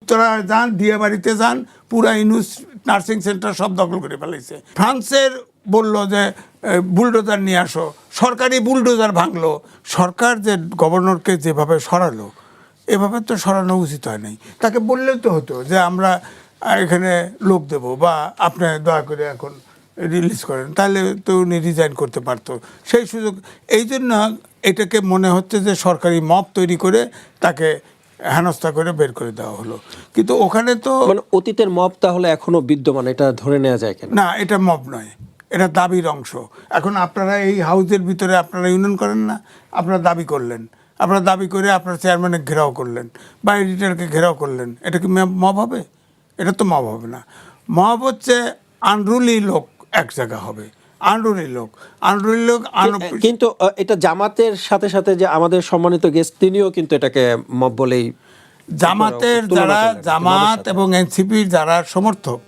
উত্তরায় যান, দিয়াবাড়িতে যান, পুরা ইউনুস নার্সিং সেন্টার সব দখল করে ফেলাইছে। ফ্রান্সের বলল যে বুলডোজার নিয়ে আসো, সরকারি বুলডোজার ভাঙলো। সরকার যে গভর্নরকে যেভাবে সরালো, এভাবে তো সরানো উচিত হয় নাই। তাকে বললেও তো হতো যে আমরা এখানে লোক দেব বা আপনি দয়া করে এখন রিলিজ করেন, তাহলে তো উনি রিজাইন করতে পারতো। সেই সুযোগ, এই জন্য এটাকে মনে হচ্ছে যে সরকারি মব তৈরি করে তাকে হেনস্থা করে বের করে দেওয়া হলো। কিন্তু ওখানে তো মানে অতীতের মব তাহলে এখনো বিদ্যমান, এটা ধরে নেওয়া যায় কেন? না, এটা মব নয়, এটা দাবির অংশ। এখন আপনারা এই হাউসের ভিতরে আপনারা ইউনিয়ন করেন না, আপনারা দাবি করলেন, আপনারা দাবি করে আপনার চেয়ারম্যানের ঘেরাও করলেন বা এডিটরকে ঘেরাও করলেন, এটা কি মব হবে? এটা তো মব হবে না। মব হচ্ছে আনরুলি লোক এক জায়গা হবে, আনরুলি লোক কিন্তু এটা জামাতের সাথে সাথে যে আমাদের সম্মানিত গেস্ট তিনিও কিন্তু এটাকে মব বলেই জামাতের যারা জামাত এবং এনসিপির যারা সমর্থক,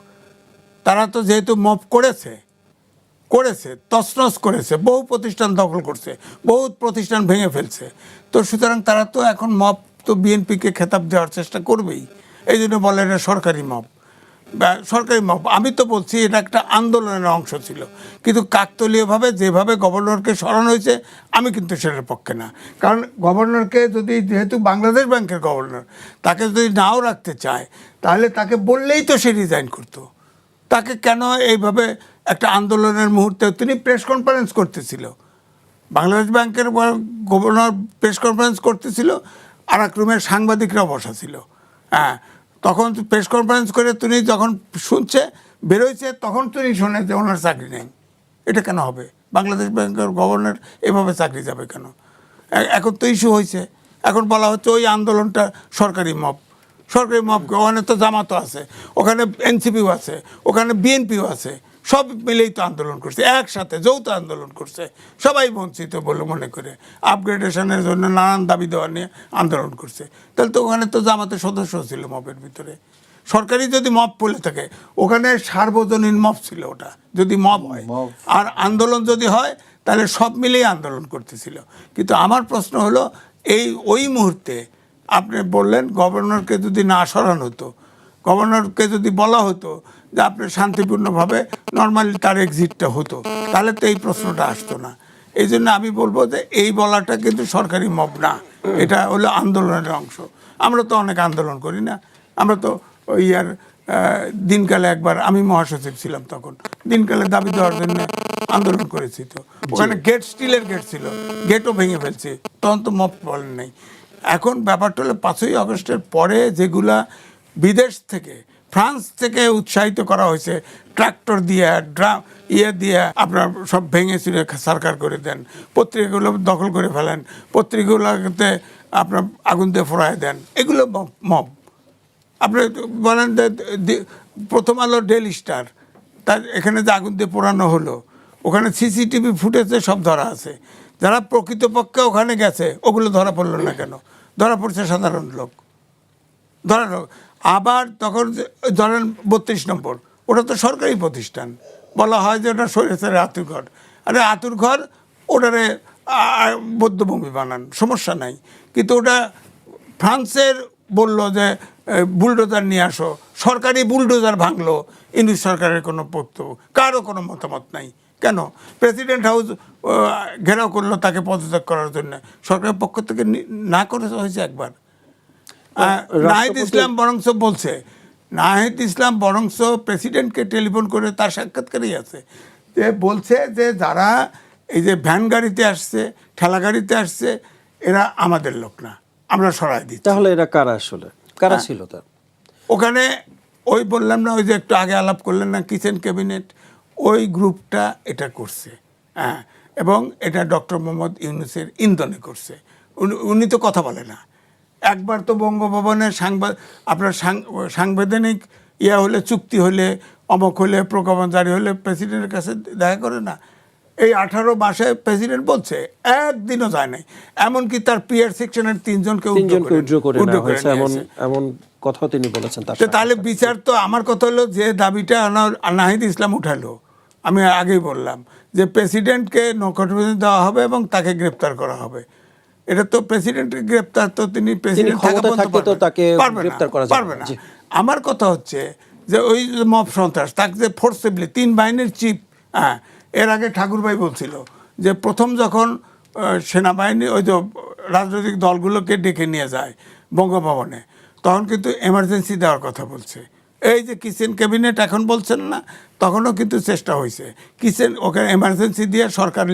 তারা তো যেহেতু মব করেছে তছনছ করেছে, বহু প্রতিষ্ঠান দখল করছে, বহু প্রতিষ্ঠান ভেঙে ফেলছে, তো সুতরাং তারা তো এখন মব তো বিএনপিকে খেতাব দেওয়ার চেষ্টা করবেই। এই জন্য বলে এটা সরকারি মব। সরকারি মব আমি তো বলছি এটা একটা আন্দোলনের অংশ ছিল, কিন্তু কাকতলীয়ভাবে যেভাবে গভর্নরকে সরানো হয়েছে আমি কিন্তু সেটার পক্ষে না। কারণ গভর্নরকে যদি, যেহেতু বাংলাদেশ ব্যাংকের গভর্নর, তাকে যদি নাও রাখতে চায় তাহলে তাকে বললেই তো সে রিজাইন করতো। তাকে কেন এইভাবে একটা আন্দোলনের মুহূর্তে, তিনি প্রেস কনফারেন্স করতেছিল, বাংলাদেশ ব্যাংকের গভর্নর প্রেস কনফারেন্স করতেছিল, আর এক রুমের সাংবাদিকরাও বসা ছিল। হ্যাঁ, তখন প্রেস কনফারেন্স করে তিনি যখন শুনছে বেরোইছে, তখন তিনি শোনে যে ওনার চাকরি নেই। এটা কেন হবে? বাংলাদেশ ব্যাংকের গভর্নর এভাবে চাকরি যাবে কেন? এখন তো ইস্যু হয়েছে, এখন বলা হচ্ছে ওই আন্দোলনটা সরকারি মব। সরকারি মব, ওখানে তো জামাতও আছে, ওখানে এনসিপিও আছে, ওখানে বিএনপিও আছে, সব মিলেই তো আন্দোলন করছে, একসাথে যৌথ আন্দোলন করছে, সবাই বঞ্চিত বলে মনে করে আপগ্রেডেশনের জন্য নানান দাবি দেওয়া নিয়ে আন্দোলন করছে। তাহলে তো ওখানে তো জামাতের সদস্য ছিল মবের ভিতরে। সরকারি যদি মব বলে থাকে, ওখানে সার্বজনীন মব ছিল, ওটা যদি মব হয় আর আন্দোলন যদি হয় তাহলে সব মিলেই আন্দোলন করতেছিল। কিন্তু আমার প্রশ্ন হলো, ওই মুহূর্তে আপনি বললেন গভর্নরকে যদি না সরানো হতো, গভর্নরকে যদি বলা হতো যে আপনি শান্তিপূর্ণভাবে নর্মালি তার এক্সিটটা হতো, তাহলে তো এই প্রশ্নটা আসতো না। এই জন্য আমি বলবো যে এই বলাটা কিন্তু সরকারি মব না, এটা হলো আন্দোলনের অংশ। আমরা তো অনেক আন্দোলন করি না, আমরা তো ওই আর দিনকালে একবার আমি মহাসচিব ছিলাম, তখন দিনকালে দাবি দেওয়ার জন্য আন্দোলন করেছি। তো ওখানে গেট, স্টিলের গেট ছিল, গেটও ভেঙে ফেলছে, তখন তো মব বলেন নাই। এখন ব্যাপারটা হলো 5ই আগস্টের পরে যেগুলা বিদেশ থেকে, ফ্রান্স থেকে উৎসাহিত করা হয়েছে, ট্রাক্টর দিয়ে দিয়ে আপনার সব ভেঙে চুরে সরকার করে দেন, পত্রিকাগুলো দখল করে ফেলেন, পত্রিকাগুলোতে আপনার আগুন দিয়ে ফোড়ায় দেন, এগুলো মব। আপনি বলেন যে প্রথম আলো, ডেইলি স্টার, তার এখানে যে আগুন দিয়ে পোড়ানো হলো, ওখানে সিসিটিভি ফুটেজে সব ধরা আছে। যারা প্রকৃতপক্ষে ওখানে গেছে ওগুলো ধরা পড়লো না কেন? ধরা পড়ছে সাধারণ লোক, ধরেন। আবার তখন ধরেন 32 নম্বর, ওটা তো সরকারি প্রতিষ্ঠান, বলা হয় যে ওটা স্বৈরাচারের আতুর ঘর। আরে আতুর ঘর, ওটারে বৌদ্ধভূমি বানান, সমস্যা নাই। কিন্তু ওটা ফ্রান্সের বলল যে বুলডোজার নিয়ে আসো, সরকারি বুলডোজার ভাঙলো, ইংলিশ সরকারের কোনো বক্তব্য, কারও কোনো মতামত নাই। কেন প্রেসিডেন্ট হাউস ঘেরাও করলো তাকে পদত্যাগ করার জন্য? সরকারের পক্ষ থেকে না করে হয়েছে একবার। নাহিদ ইসলাম বরংস বলছে, নাহিদ ইসলাম বরংস প্রেসিডেন্টকে টেলিফোন করে, তার সাক্ষাৎকারই আছে, যে বলছে যে যারা এই যে ভ্যান গাড়িতে আসছে, ঠেলা গাড়িতে আসছে, এরা আমাদের লোক না, আমরা সরাই দিচ্ছি। তাহলে এরা কারা আসলে, কারা ছিল তার ওখানে? ওই বললাম না, ওই যে একটু আগে আলাপ করলেন না, কিচেন ক্যাবিনেট, ওই গ্রুপটা এটা করছে। হ্যাঁ, এবং এটা ডক্টর মোহাম্মদ ইউনূসের ইন্ধনে করছে। উনি তো কথা বলে না। একবার তো বঙ্গভবনে আপনার সাংবিধানিক হলে, চুক্তি হলে, অমক হলে, প্রজ্ঞাপন জারি হলে প্রেসিডেন্টের কাছে দেখা করে না। এই 18 মাসে প্রেসিডেন্ট বলছে একদিনও যায় নাই। এমনকি তার পিআর সেকশনের 3 জনকে উইথড্র করে এমন কথা তিনি বলেছেন। তাহলে বিচার তো, আমার কথা হলো যে দাবিটা নাহিদ ইসলাম উঠালো, আমি আগেই বললাম যে প্রেসিডেন্টকে নো কন্ট্রিবিউশন দেওয়া হবে এবং তাকে গ্রেপ্তার করা হবে। এটা তো প্রেসিডেন্টের গ্রেপ্তার, তো তিনি প্রেসিডেন্ট ক্ষমতায় থাকতে তো তাকে গ্রেপ্তার করা যাবে পারবে না। না। জি। আমার কথা হচ্ছে যে ওই যে মব সন্ত্রাস, তাকে যে ফোর্সিবলি 3 বাহিনীর চিফ, হ্যাঁ, এর আগে ঠাকুরভাই বলছিল যে প্রথম যখন সেনাবাহিনী ওই যে রাজনৈতিক দলগুলোকে ডেকে নিয়ে যায় বঙ্গভবনে, তখন কিন্তু এমার্জেন্সি দেওয়ার কথা বলছে। এই যে কিচেন ক্যাবিনেট এখন বলছেন না, তখনও কিন্তু চেষ্টা হয়েছে কিচেন ওখানে এমার্জেন্সি দিয়ে সরকার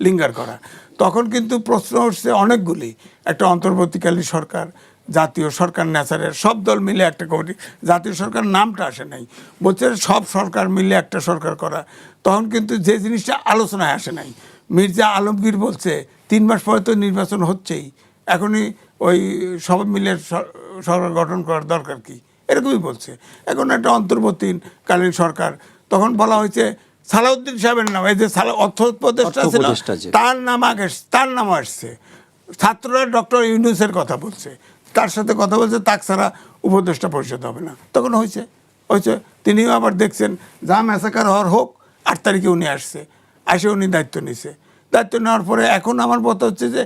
লিঙ্গার করা। তখন কিন্তু প্রশ্ন উঠছে অনেকগুলি, একটা অন্তর্বর্তীকালীন সরকার, জাতীয় সরকার, ন্যাচারের সব দল মিলে একটা কমিটি, জাতীয় সরকার নামটা আসে নাই, বলছে সব সরকার মিলে একটা সরকার করা। তখন কিন্তু যে জিনিসটা আলোচনায় আসে নাই, মির্জা আলমগীর বলছে 3 মাস পরে তো নির্বাচন হচ্ছেই, এখনই ওই সব মিলে সরকার গঠন করার দরকার কি, এরকমই বলছে। এখন একটা অন্তর্বর্তীকালীন সরকার, তখন বলা হয়েছে সালাউদ্দিন সাহেবের নাম, এই যে অর্থ উপদেষ্টা ছিল উপদেষ্টা যে। তার নাম আসছে। ছাত্ররা ডক্টর ইউনূসের কথা বলছে, তার সাথে কথা বলছে, তাক ছাড়া উপদেষ্টা পরিষদ হবে না। তখন হয়েছে, তিনিও আবার দেখছেন যা ম্যাসাকার হওয়ার হোক, 8 তারিখে উনি আসছে, উনি দায়িত্ব নিছে। দায়িত্ব নেওয়ার পরে এখন আমার কথা হচ্ছে যে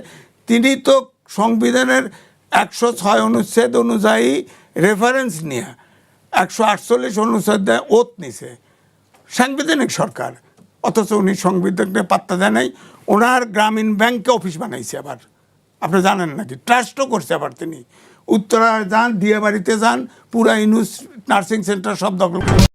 তিনি তো সংবিধানের 106 অনুচ্ছেদ অনুযায়ী রেফারেন্স নিয়ে 148 অনুচ্ছেদে ওত নিছে, সাংবিধানিক সরকার, অথচ উনি সংবিধানকে পাত্তা দেয় নাই। ওনার গ্রামীণ ব্যাংকে অফিস বানাইছে আবার, আপনি জানেন নাকি, ট্রাস্টও করছে আবার তিনি। উত্তরা যান, দিয়ে বাড়িতে যান, পুরা ইউনুস নার্সিং সেন্টার সব দখল করে